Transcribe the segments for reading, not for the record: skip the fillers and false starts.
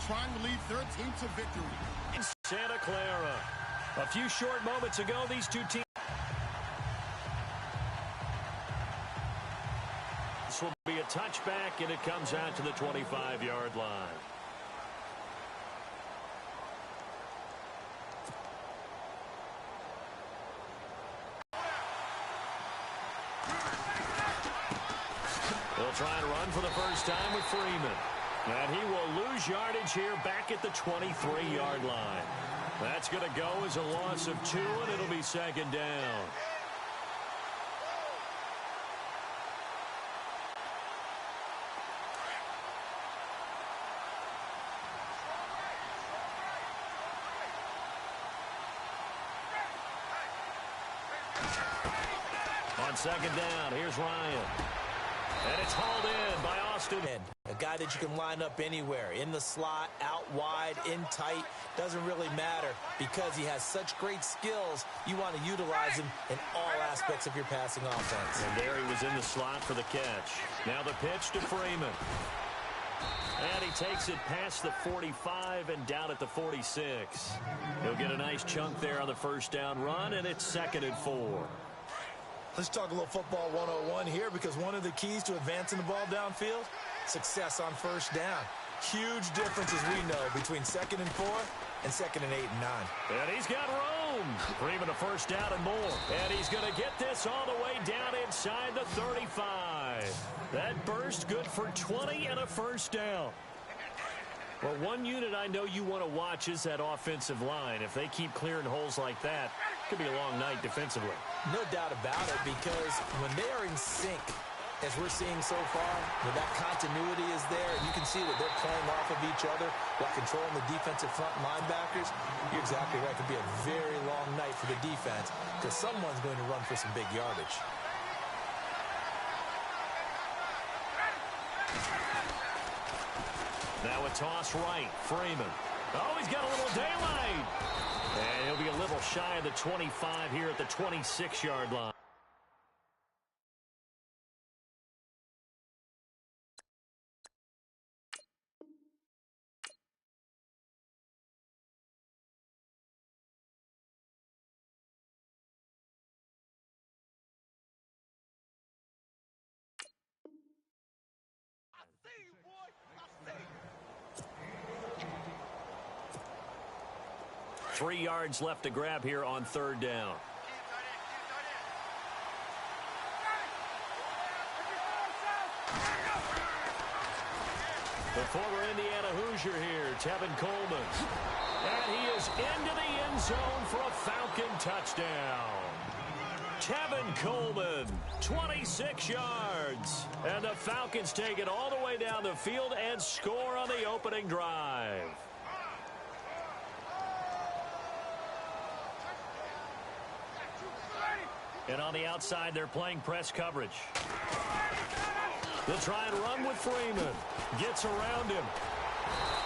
trying to lead their team to victory. In Santa Clara. A few short moments ago, these two teams. This will be a touchback, and it comes out to the 25-yard line. They'll try and run for the first time with Freeman. And he will lose yardage here back at the 23-yard line. That's going to go as a loss of 2, and it'll be second down. On second down, here's Ryan. And it's hauled in by Austin. A guy that you can line up anywhere, in the slot, out wide, in tight, doesn't really matter because he has such great skills. You want to utilize him in all aspects of your passing offense. And there he was in the slot for the catch. Now the pitch to Freeman. And he takes it past the 45 and down at the 46. He'll get a nice chunk there on the first down run, and it's 2nd and 4. Let's talk a little football 101 here, because one of the keys to advancing the ball downfield, success on first down. Huge difference, as we know, between 2nd and 4 and 2nd and 8 and 9. And he's got room. Freeman a first down and more. And he's going to get this all the way down inside the 35. That burst good for 20 and a first down. Well, one unit I know you want to watch is that offensive line. If they keep clearing holes like that, it could be a long night defensively. No doubt about it, because when they are in sync, as we're seeing so far, when that continuity is there, and you can see that they're playing off of each other while controlling the defensive front linebackers, you're exactly right. It could be a very long night for the defense, because someone's going to run for some big yardage. Now a toss right. Freeman. Oh, he's got a little daylight. And he'll be a little shy of the 25 here at the 26-yard line. Three yards left to grab here on third down. The former Indiana Hoosier here, Tevin Coleman. And he is into the end zone for a Falcon touchdown. Tevin Coleman, 26 yards. And the Falcons take it all the way down the field and score on the opening drive. And on the outside, they're playing press coverage. They'll try and run with Freeman. Gets around him.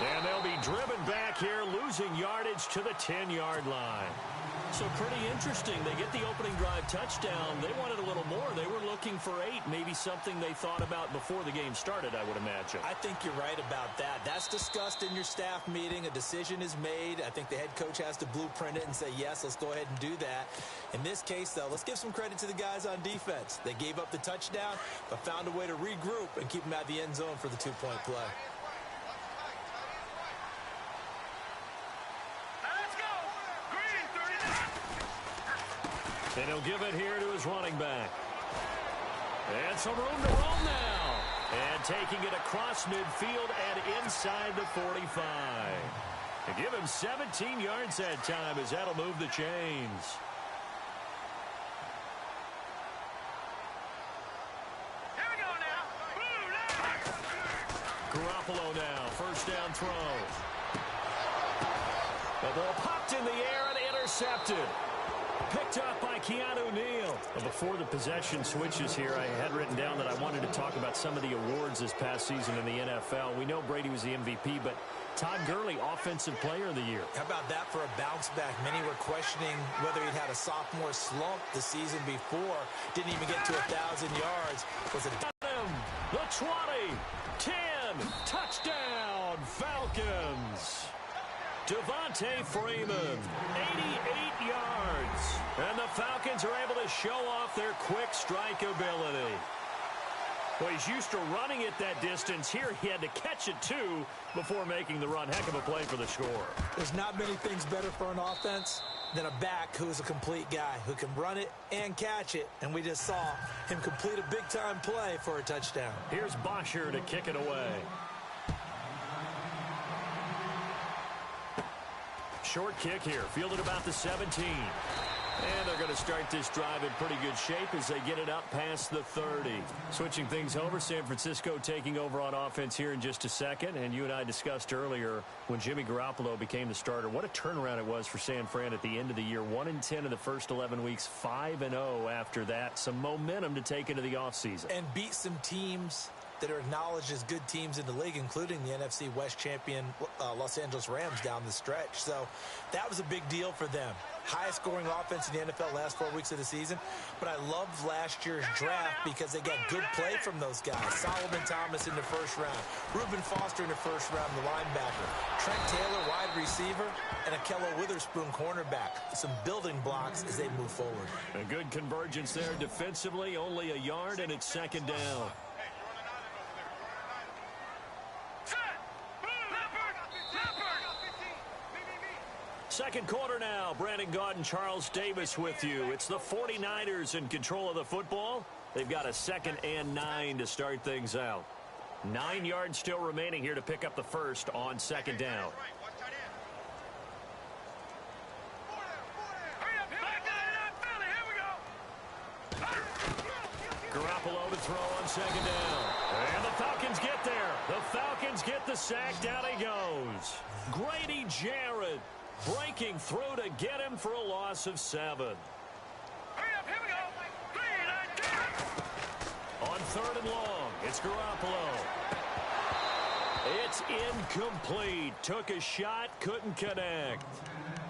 And they'll be driven back here, losing yardage to the 10-yard line. So pretty interesting. They get the opening drive touchdown. They wanted a little more. They were looking for 8, maybe something they thought about before the game started, I would imagine. I think you're right about that. That's discussed in your staff meeting. A decision is made. I think the head coach has to blueprint it and say, yes, let's go ahead and do that. In this case, though, let's give some credit to the guys on defense. They gave up the touchdown, but found a way to regroup and keep them at the end zone for the 2-point play. And he'll give it here to his running back. And some room to roam now. And taking it across midfield and inside the 45. And give him 17 yards that time, as that'll move the chains. Here we go now. Garoppolo now, first down throw. The ball popped in the air and intercepted. Picked up by Keanu Neal. Before the possession switches here, I had written down that I wanted to talk about some of the awards this past season in the NFL. We know Brady was the MVP, but Todd Gurley, Offensive Player of the Year. How about that for a bounce back? Many were questioning whether he'd had a sophomore slump the season before. Didn't even get to 1,000 yards. Was it the 20, 10, touchdown, Falcons. Devontae Freeman, 88 yards. And the Falcons are able to show off their quick strike ability. Well, he's used to running it that distance. Here he had to catch it, too, before making the run. Heck of a play for the score. There's not many things better for an offense than a back who is a complete guy who can run it and catch it. And we just saw him complete a big-time play for a touchdown. Here's Bosher to kick it away. Short kick here, fielded about the 17. And they're going to start this drive in pretty good shape as they get it up past the 30. Switching things over, San Francisco taking over on offense here in just a second. And you and I discussed earlier when Jimmy Garoppolo became the starter, what a turnaround it was for San Fran at the end of the year. 1-10 in the first 11 weeks, 5-0 after that. Some momentum to take into the offseason. And beat some teams that are acknowledged as good teams in the league, including the NFC West champion Los Angeles Rams down the stretch. So that was a big deal for them. Highest scoring offense in the NFL last 4 weeks of the season. But I loved last year's draft because they got good play from those guys. Solomon Thomas in the first round. Reuben Foster in the first round, the linebacker. Trent Taylor, wide receiver. And Akello Witherspoon, cornerback. Some building blocks as they move forward. A good convergence there defensively. Only a yard, and it's second down. Second quarter now. Brandon Gaudin and Charles Davis with you. It's the 49ers in control of the football. They've got a 2nd and 9 to start things out. 9 yards still remaining here to pick up the first on second down. Garoppolo to throw on second down. And the Falcons get there. The Falcons get the sack. Down he goes. Grady Jarrett breaking through to get him for a loss of 7. On 3rd and long, it's Garoppolo. It's incomplete. Took a shot, couldn't connect.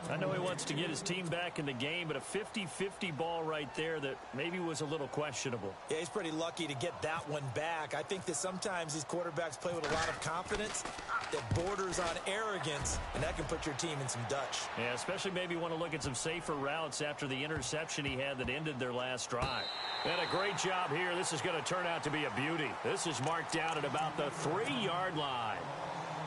I know he wants to get his team back in the game, but a 50-50 ball right there that maybe was a little questionable. Yeah, he's pretty lucky to get that one back. I think that sometimes these quarterbacks play with a lot of confidence that borders on arrogance, and that can put your team in some Dutch. Yeah, especially maybe want to look at some safer routes after the interception he had that ended their last drive. And a great job here. This is going to turn out to be a beauty. This is marked down at about the 3-yard line.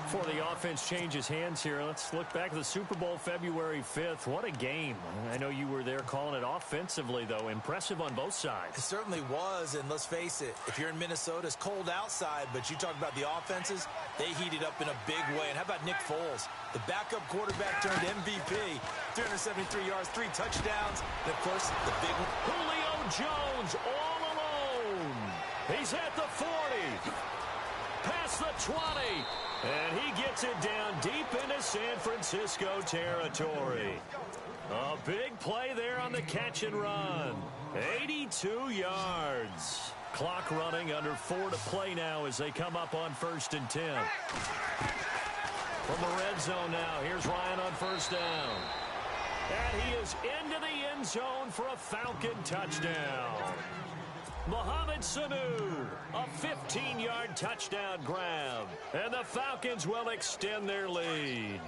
Before the offense changes hands here, let's look back at the Super Bowl February 5th. What a game. I know you were there calling it offensively, though. Impressive on both sides. It certainly was, and let's face it, if you're in Minnesota, it's cold outside, but you talk about the offenses, they heated up in a big way. And how about Nick Foles? The backup quarterback turned MVP, 373 yards, 3 touchdowns, and, of course, the big one. Julio Jones all alone. He's at the 40, past the 20. And he gets it down deep into San Francisco territory. A big play there on the catch and run. 82 yards. Clock running, under 4 to play now as they come up on 1st and 10. From the red zone now, here's Ryan on 1st down. And he is into the end zone for a Falcon touchdown. Mohamed Sanu, a 15-yard touchdown grab. And the Falcons will extend their lead.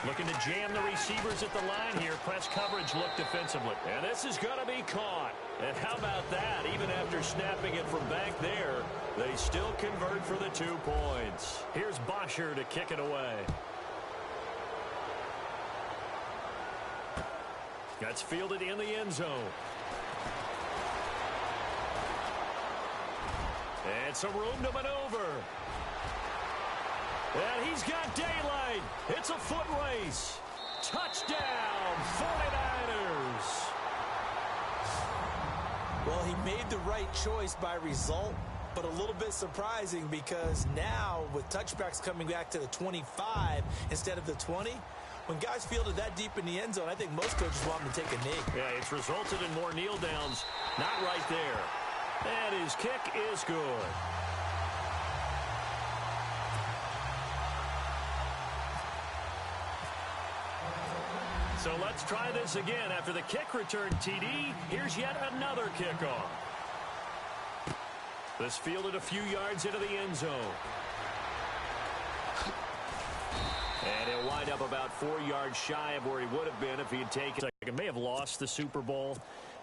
Looking to jam the receivers at the line here. Press coverage look defensively. And this is going to be caught. And how about that? Even after snapping it from back there, they still convert for the 2 points. Here's Bosher to kick it away. That's fielded in the end zone. And some room to maneuver. And he's got daylight. It's a foot race. Touchdown, 49ers. Well, he made the right choice by result, but a little bit surprising because now with touchbacks coming back to the 25 instead of the 20, when guys fielded that deep in the end zone, I think most coaches want him to take a knee. Yeah, it's resulted in more kneel downs. Not right there. And his kick is good. So let's try this again. After the kick return TD, here's yet another kickoff. This fielded a few yards into the end zone. And he'll wind up about 4 yards shy of where he would have been if he had taken. He may have lost the Super Bowl,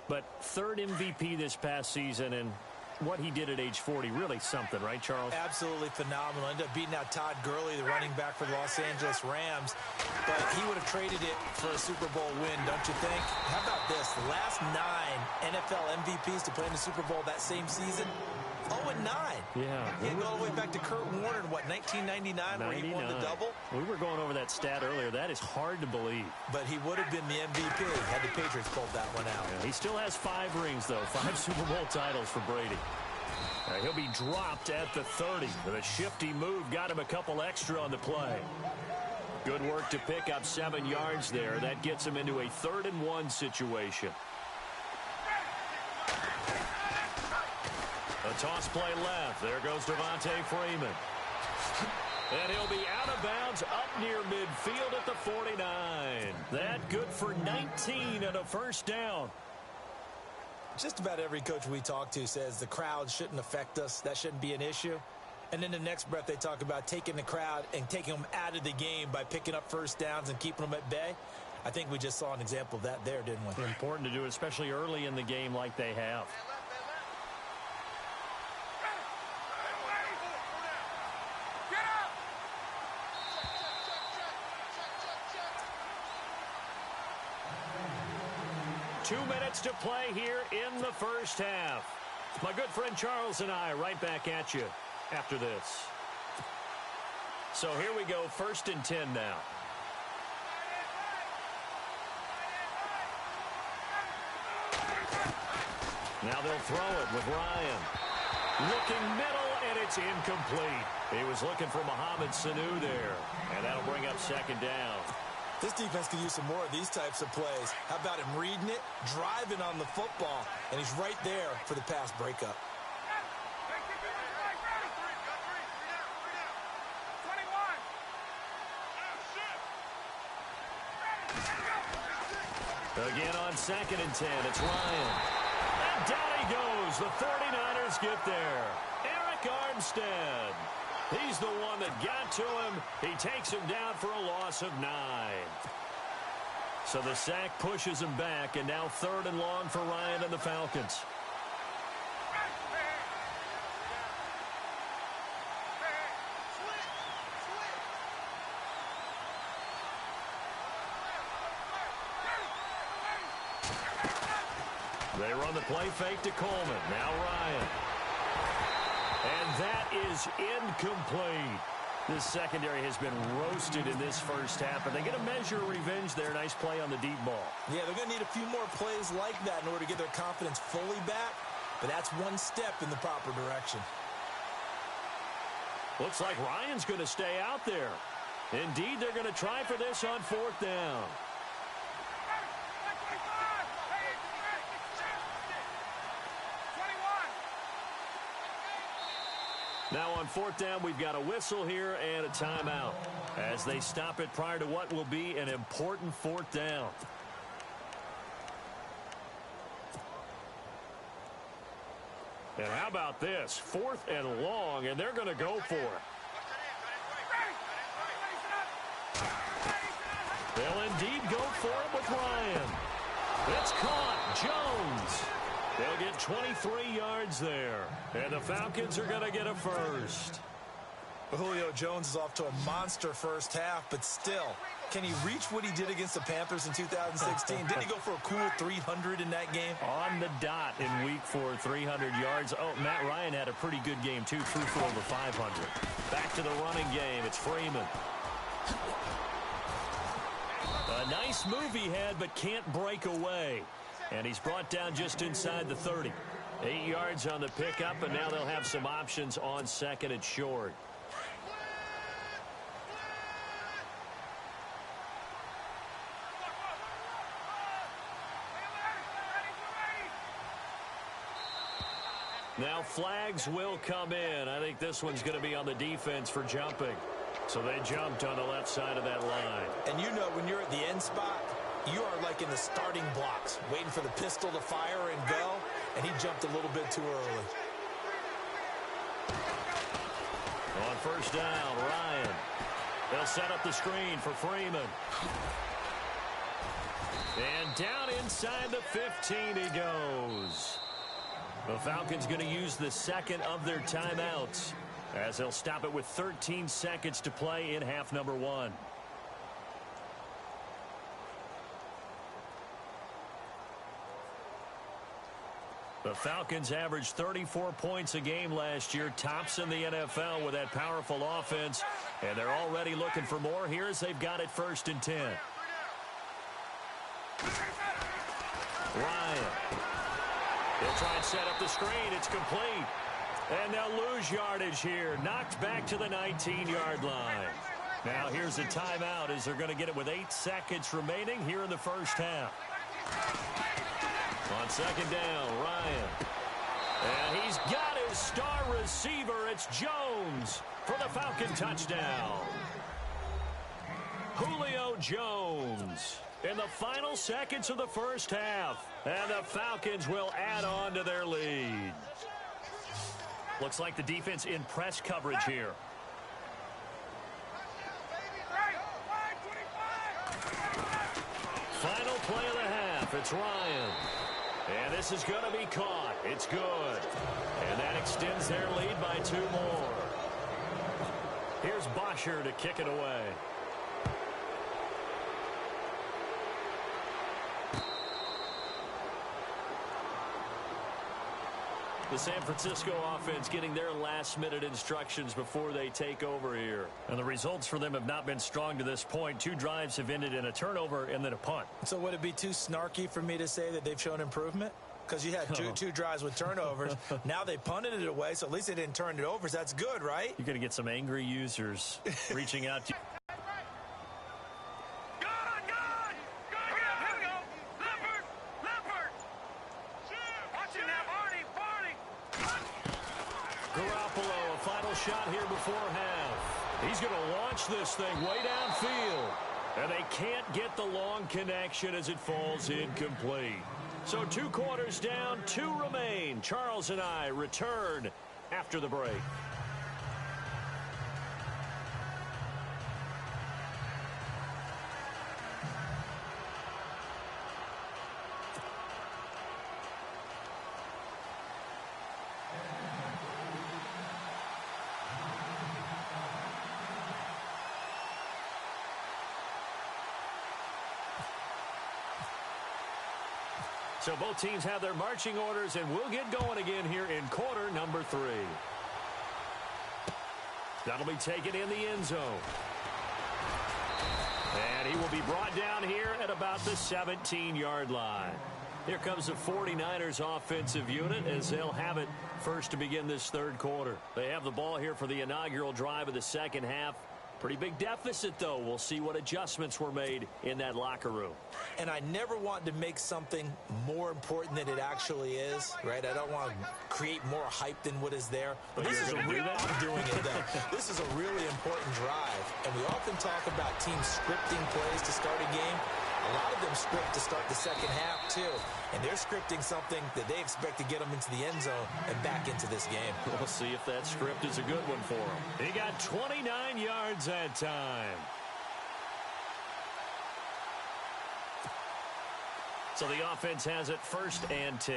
but third MVP this past season, and what he did at age 40, really something, right, Charles? Absolutely phenomenal. Ended up beating out Todd Gurley, the running back for the Los Angeles Rams, but he would have traded it for a Super Bowl win, don't you think? How about this? The last 9 NFL MVPs to play in the Super Bowl that same season, 0-9. Yeah. He had to go all the way back to Kurt Warner in, what, 1999, where he won the double? We were going over that stat earlier. That is hard to believe. But he would have been the MVP had the Patriots pulled that one out. Yeah, he still has 5 rings, though. 5 Super Bowl titles for Brady. He'll be dropped at the 30. The shifty move got him a couple extra on the play. Good work to pick up 7 yards there. That gets him into a 3rd and 1 situation. A toss play left. There goes Devontae Freeman. And he'll be out of bounds up near midfield at the 49. That good for 19 and a first down. Just about every coach we talk to says the crowd shouldn't affect us. That shouldn't be an issue. And then the next breath they talk about taking the crowd and taking them out of the game by picking up first downs and keeping them at bay. I think we just saw an example of that there, didn't we? Important to do, especially early in the game like they have. Two minutes to play here in the first half. My good friend Charles and I right back at you after this. So here we go, 1st and 10 now. Now they'll throw it with Ryan. Looking middle, and it's incomplete. He was looking for Mohamed Sanu there, and that'll bring up 2nd down. This defense could use some more of these types of plays. How about him reading it, driving on the football, and he's right there for the pass breakup. Again on 2nd and 10, it's Ryan. And down he goes. The 49ers get there. Eric Armstead. He's the one that got to him. He takes him down for a loss of 9. So the sack pushes him back, and now 3rd and long for Ryan and the Falcons. They run the play fake to Coleman. Now Ryan. And that is incomplete. This secondary has been roasted in this first half, but they get a measure of revenge there. Nice play on the deep ball. Yeah, they're going to need a few more plays like that in order to get their confidence fully back, but that's one step in the proper direction. Looks like Ryan's going to stay out there. Indeed, they're going to try for this on 4th down. Now on 4th down, we've got a whistle here and a timeout as they stop it prior to what will be an important 4th down. And how about this? 4th and long, and they're going to go for it. They'll indeed go for it with Ryan. It's caught. Jones. They'll get 23 yards there. And the Falcons are going to get a first. Julio Jones is off to a monster first half, but still, can he reach what he did against the Panthers in 2016? Didn't he go for a cool 300 in that game? On the dot in week 4, 300 yards. Oh, Matt Ryan had a pretty good game, too. Threw for over 500. Back to the running game. It's Freeman. A nice move he had, but can't break away. And he's brought down just inside the 30. 8 yards on the pickup, and now they'll have some options on 2nd and short. Now flags will come in. I think this one's going to be on the defense for jumping. So they jumped on the left side of that line. And you know when you're at the end spot, you are like in the starting blocks, waiting for the pistol to fire and go, and he jumped a little bit too early. first down. Ryan. They'll set up the screen for Freeman. And down inside the 15 he goes. The Falcons going to use the second of their timeouts as they'll stop it with 13 seconds to play in half number 1. The Falcons averaged 34 points a game last year, tops in the NFL with that powerful offense, and they're already looking for more here as they've got it 1st and 10. Ryan. They'll try and set up the screen. It's complete. And they'll lose yardage here. Knocked back to the 19-yard line. Now here's a timeout as they're going to get it with 8 seconds remaining here in the first half. On second down, Ryan. And he's got his star receiver. It's Jones for the Falcon touchdown. Julio Jones in the final seconds of the first half. And the Falcons will add on to their lead. Looks like the defense in press coverage here. Final play of the half. It's Ryan. And this is going to be caught. It's good. And that extends their lead by 2 more. Here's Bosher to kick it away. The San Francisco offense getting their last-minute instructions before they take over here. And the results for them have not been strong to this point. 2 drives have ended in a turnover and then a punt. So would it be too snarky for me to say that they've shown improvement? Because you had two drives with turnovers. Now they punted it away, so at least they didn't turn it over. So that's good, right? You're going to get some angry users reaching out to you. Garoppolo, a final shot here before half. He's going to launch this thing way downfield. And they can't get the long connection as it falls incomplete. So 2 quarters down, 2 remain. Charles and I return after the break. So both teams have their marching orders, and we'll get going again here in quarter number 3. That'll be taken in the end zone. And he will be brought down here at about the 17-yard line. Here comes the 49ers offensive unit as they'll have it first to begin this 3rd quarter. They have the ball here for the inaugural drive of the second half. Pretty big deficit, though. We'll see what adjustments were made in that locker room. And I never want to make something more important than it actually is, right? I don't want to create more hype than what is there. But this is a real, I'm doing it, though. This is a really important drive. And we often talk about teams scripting plays to start a game. A lot of them script to start the second half, too. And they're scripting something that they expect to get them into the end zone and back into this game. We'll see if that script is a good one for him. He got 29 yards that time. So the offense has it 1st and 10.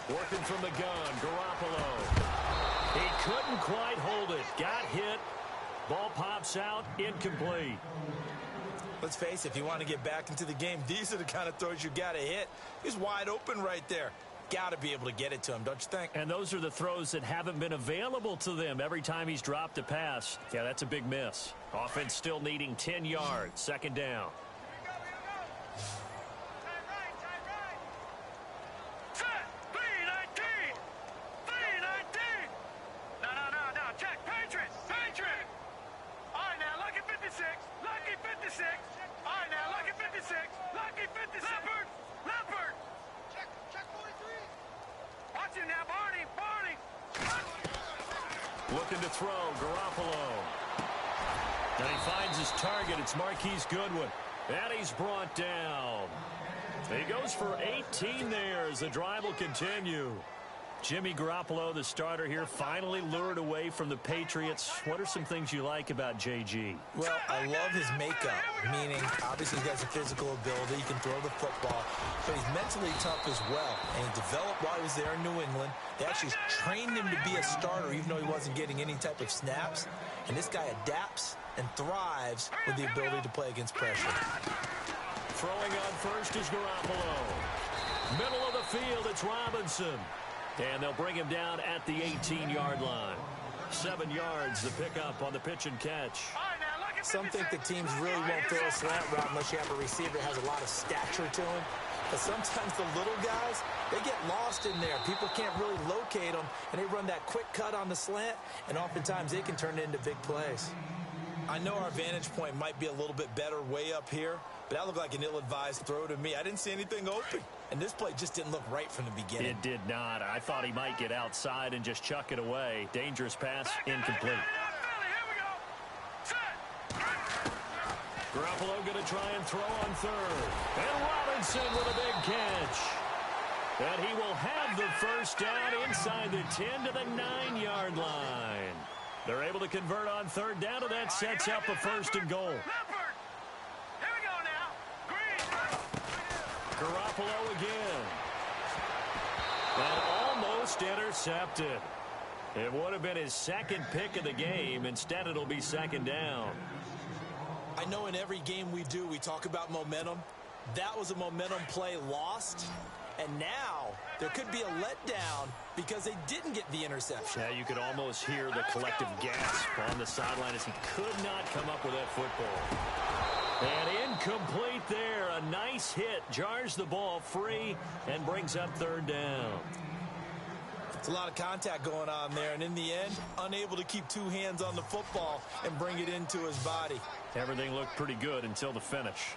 Working from the gun, Garoppolo. He couldn't quite hold it. Got hit. Ball pops out, incomplete. Let's face it, if you want to get back into the game, these are the kind of throws you got to hit. He's wide open right there. Got to be able to get it to him, don't you think? And those are the throws that haven't been available to them every time he's dropped a pass. Yeah, that's a big miss. Offense still needing 10 yards. 2nd down. Looking to throw, Garoppolo. And he finds his target. It's Marquise Goodwin. And he's brought down. He goes for 18 there as the drive will continue. Jimmy Garoppolo, the starter here, finally lured away from the Patriots. What are some things you like about JG? Well, I love his makeup, meaning obviously he's got some physical ability. He can throw the football, but he's mentally tough as well. And he developed while he was there in New England. They actually trained him to be a starter even though he wasn't getting any type of snaps. And this guy adapts and thrives with the ability to play against pressure. Throwing on first is Garoppolo. Middle of the field, it's Robinson. And they'll bring him down at the 18-yard line. 7 yards, the pickup on the pitch and catch. Some think the teams really won't throw a slant route unless you have a receiver that has a lot of stature to him. But sometimes the little guys, they get lost in there. People can't really locate them, and they run that quick cut on the slant, and oftentimes they can turn it into big plays. I know our vantage point might be a little bit better way up here, but that looked like an ill-advised throw to me. I didn't see anything open. And this play just didn't look right from the beginning. It did not. I thought he might get outside and just chuck it away. Dangerous pass, incomplete. Garoppolo going to try and throw on third. And Robinson with a big catch. And he will have the first down inside the 10 to the 9-yard line. They're able to convert on third down, and that sets up a first and goal. Garoppolo again. And almost intercepted. It would have been his second pick of the game. Instead, it'll be second down. I know in every game we do, we talk about momentum. That was a momentum play lost. And now there could be a letdown because they didn't get the interception. Yeah, you could almost hear the collective gasp on the sideline as he could not come up with that football. And incomplete there. A nice hit. Jars the ball free and brings up third down. It's a lot of contact going on there. And in the end, unable to keep two hands on the football and bring it into his body. Everything looked pretty good until the finish.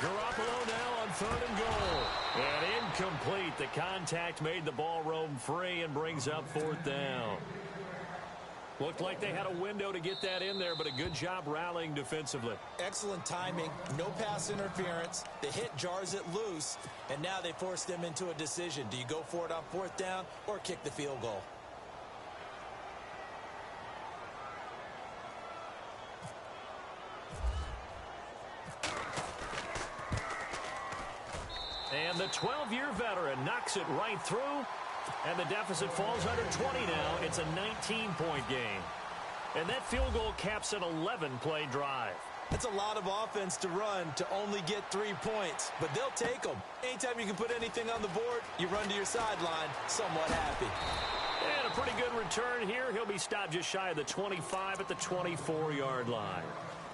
Garoppolo now on third and goal. And incomplete. The contact made the ball roam free and brings up fourth down. Looked like they had a window to get that in there, but a good job rallying defensively. Excellent timing, no pass interference. The hit jars it loose, and now they force them into a decision. Do you go for it on fourth down or kick the field goal? And the 12-year veteran knocks it right through. And the deficit falls under 20 now. It's a 19-point game. And that field goal caps an 11-play drive. That's a lot of offense to run to only get 3 points. But they'll take them. Anytime you can put anything on the board, you run to your sideline somewhat happy. And a pretty good return here. He'll be stopped just shy of the 25 at the 24-yard line.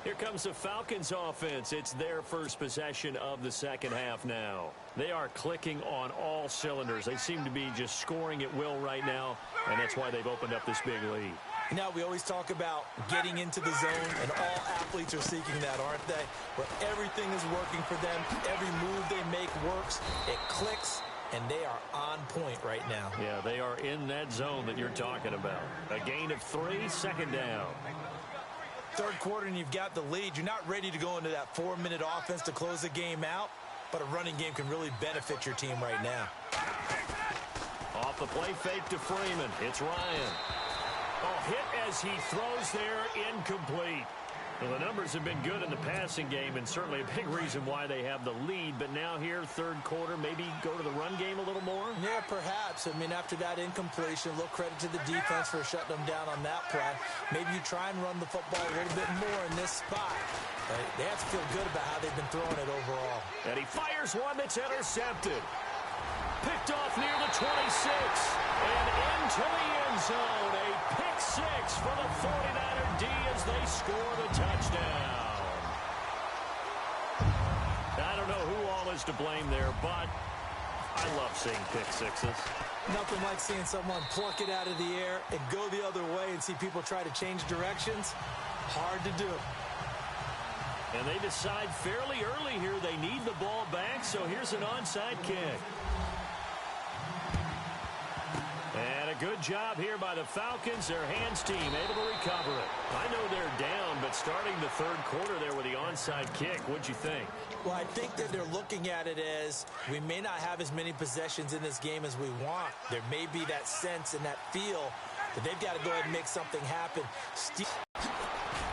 Here comes the Falcons offense. It's their first possession of the second half now. They are clicking on all cylinders. They seem to be just scoring at will right now, and that's why they've opened up this big lead. Now, we always talk about getting into the zone, and all athletes are seeking that, aren't they? Where everything is working for them. Every move they make works. It clicks, and they are on point right now. Yeah, they are in that zone that you're talking about. A gain of 3, second down. Third quarter and you've got the lead. You're not ready to go into that 4-minute offense to close the game out, but a running game can really benefit your team right now. Off the play fake to Freeman. It's Ryan. Oh, hit as he throws there, incomplete. Well, the numbers have been good in the passing game and certainly a big reason why they have the lead. But now here, third quarter, maybe go to the run game a little more? Yeah, perhaps. I mean, after that incompletion, a little credit to the defense for shutting them down on that play. Maybe you try and run the football a little bit more in this spot. They have to feel good about how they've been throwing it overall. And he fires one that's intercepted. Picked off near the 26. And into the end zone. A pick six for the 49er D as they score the touchdown. I don't know who all is to blame there, but I love seeing pick sixes. Nothing like seeing someone pluck it out of the air and go the other way and see people try to change directions. Hard to do. And they decide fairly early here they need the ball back, so here's an onside kick. And a good job here by the Falcons. Their hands team able to recover it. I know they're down, but starting the third quarter there with the onside kick, what'd you think? Well, I think that they're looking at it as we may not have as many possessions in this game as we want. There may be that sense and that feel that they've got to go ahead and make something happen.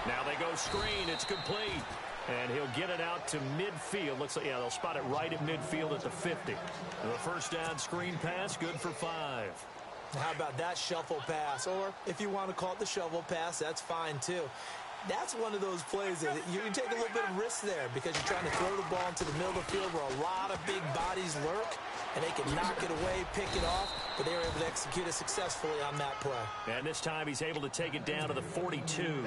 Now they go screen. It's complete. And he'll get it out to midfield. Looks like, yeah, they'll spot it right at midfield at the 50. The first down screen pass, good for 5. How about that shuffle pass? Or if you want to call it the shovel pass, that's fine too. That's one of those plays that you can take a little bit of risk there because you're trying to throw the ball into the middle of the field where a lot of big bodies lurk, and they can knock it away, pick it off, but they were able to execute it successfully on that play. And this time he's able to take it down to the 42.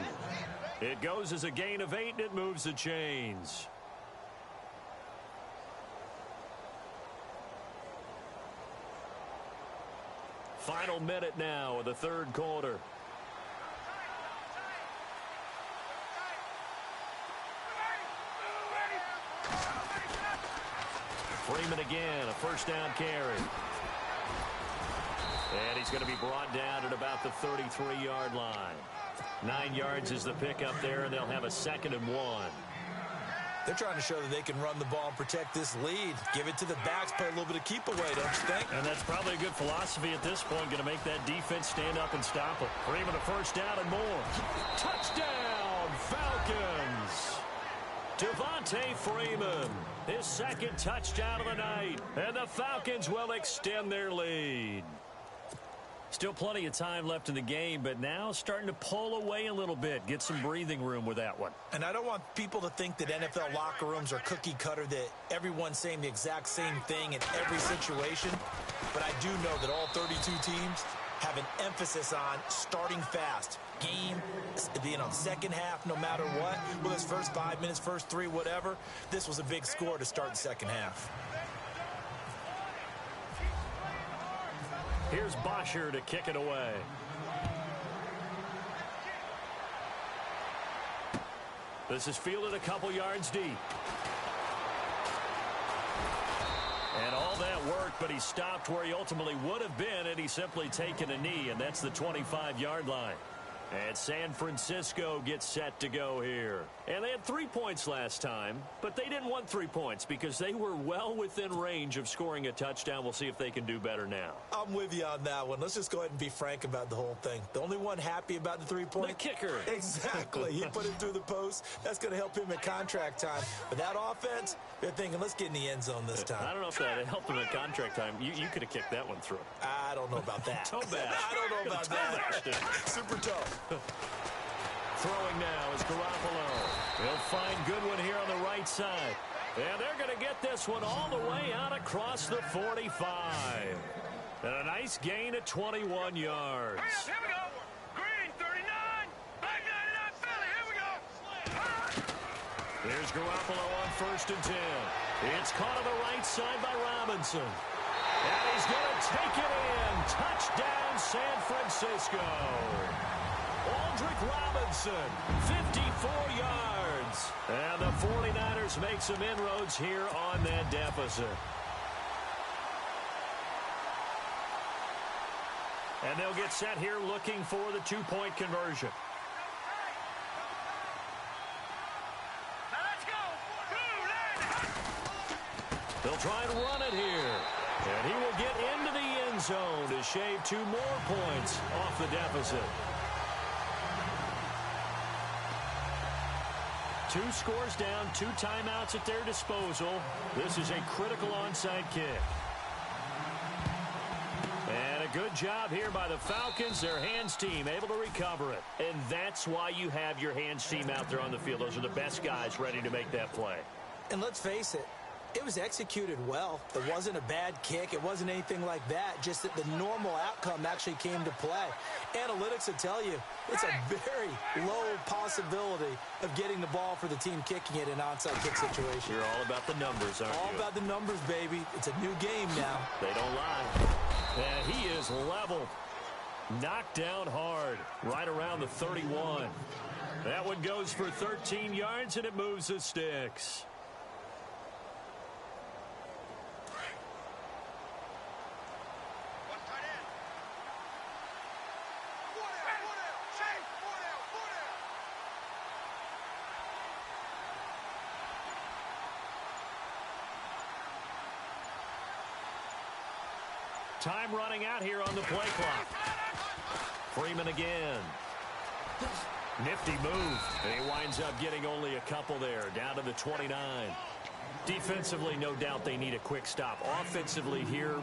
It goes as a gain of 8, and it moves the chains. Final minute now of the third quarter. Freeman again, a first down carry. And he's going to be brought down at about the 33-yard line. 9 yards is the pickup there, and they'll have a 2nd and 1. They're trying to show that they can run the ball and protect this lead. Give it to the backs, play a little bit of keep away, don't you think? And that's probably a good philosophy at this point, going to make that defense stand up and stop it. Freeman a first down and more. Touchdown, Falcons! Devontae Freeman, his 2nd touchdown of the night, and the Falcons will extend their lead. Still plenty of time left in the game, but now starting to pull away a little bit. Get some breathing room with that one. And I don't want people to think that NFL locker rooms are cookie cutter, that everyone's saying the exact same thing in every situation. But I do know that all 32 teams have an emphasis on starting fast. Game being on second half no matter what. Whether it's first 5 minutes, first 3, whatever. This was a big score to start the second half. Here's Bosher to kick it away. This is fielded a couple yards deep. And all that worked, but he stopped where he ultimately would have been had he simply taken a knee, and that's the 25-yard line. And San Francisco gets set to go here. And they had 3 points last time, but they didn't want 3 points because they were well within range of scoring a touchdown. We'll see if they can do better now. I'm with you on that one. Let's just go ahead and be frank about the whole thing. The only one happy about the 3-point? The kicker. Exactly. He put it through the post. That's going to help him at contract time. But that offense, they're thinking, let's get in the end zone this time. I don't know if that helped him at contract time. You could have kicked that one through. I don't know about that. Toe bash. I don't know about that. Super tough. Throwing now is Garoppolo. He'll find Goodwin here on the right side. And they're going to get this one all the way out across the 45. And a nice gain of 21 yards. Here we go. Green 39. Black 99 Philly. Here we go. There's Garoppolo on 1st and 10. It's caught on the right side by Robinson. And he's going to take it in. Touchdown, San Francisco. Aldrick Robinson, 54 yards. And the 49ers make some inroads here on that deficit. And they'll get set here looking for the 2-point conversion. Now let's go. They'll try and run it here. And he will get into the end zone to shave 2 more points off the deficit. 2 scores down, 2 timeouts at their disposal. This is a critical onside kick. And a good job here by the Falcons. Their hands team able to recover it. And that's why you have your hands team out there on the field. Those are the best guys ready to make that play. And let's face it, it was executed well. It wasn't a bad kick. It wasn't anything like that. Just that the normal outcome actually came to play. Analytics will tell you it's a very low possibility of getting the ball for the team kicking it in an onside kick situation. You're all about the numbers, aren't you? All about the numbers, baby. It's a new game now. They don't lie. And he is leveled. Knocked down hard. Right around the 31. That one goes for 13 yards, and it moves the sticks. Time running out here on the play clock. Freeman again. Nifty move. And he winds up getting only a couple there, down to the 29. Defensively, no doubt they need a quick stop. Offensively here,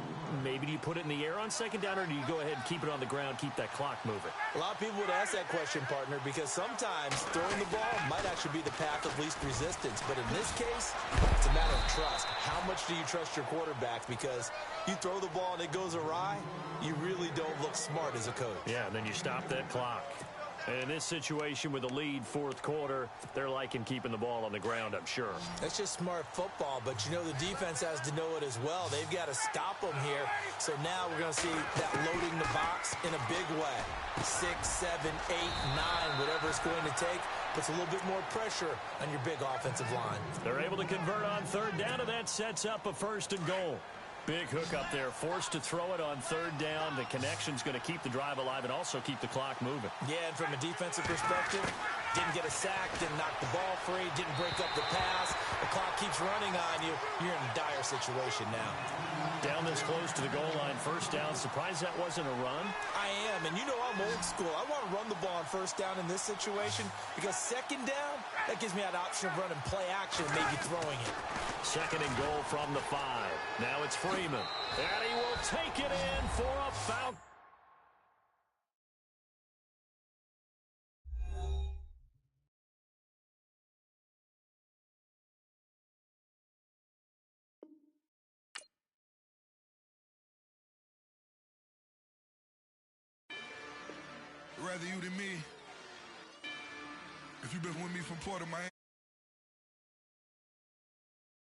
maybe do you put it in the air on second down, or do you go ahead and keep it on the ground, keep that clock moving? A lot of people would ask that question, partner, because sometimes throwing the ball might actually be the path of least resistance. But in this case, it's a matter of trust. How much do you trust your quarterback? Because you throw the ball and it goes awry, you really don't look smart as a coach. Yeah, and then you stop that clock. And in this situation with a lead fourth quarter, they're liking keeping the ball on the ground, I'm sure. That's just smart football, but you know the defense has to know it as well. They've got to stop them here. So now we're going to see that loading the box in a big way. 6, 7, 8, 9, whatever it's going to take, puts a little bit more pressure on your big offensive line. They're able to convert on third down, and that sets up a 1st and goal. Big hook up there, forced to throw it on third down. The connection's going to keep the drive alive and also keep the clock moving. Yeah, and from a defensive perspective, didn't get a sack, didn't knock the ball free, didn't break up the pass. The clock keeps running on you. You're in a dire situation now. Down this close to the goal line, 1st down. Surprised that wasn't a run? I am, and you know I'm old school. I want to run the ball on 1st down in this situation because 2nd down, that gives me that option of running play action and maybe throwing it. 2nd and goal from the 5. Now it's Freeman. And he will take it in for a foul. Rather you than me. If you've been with me from Port of Miami.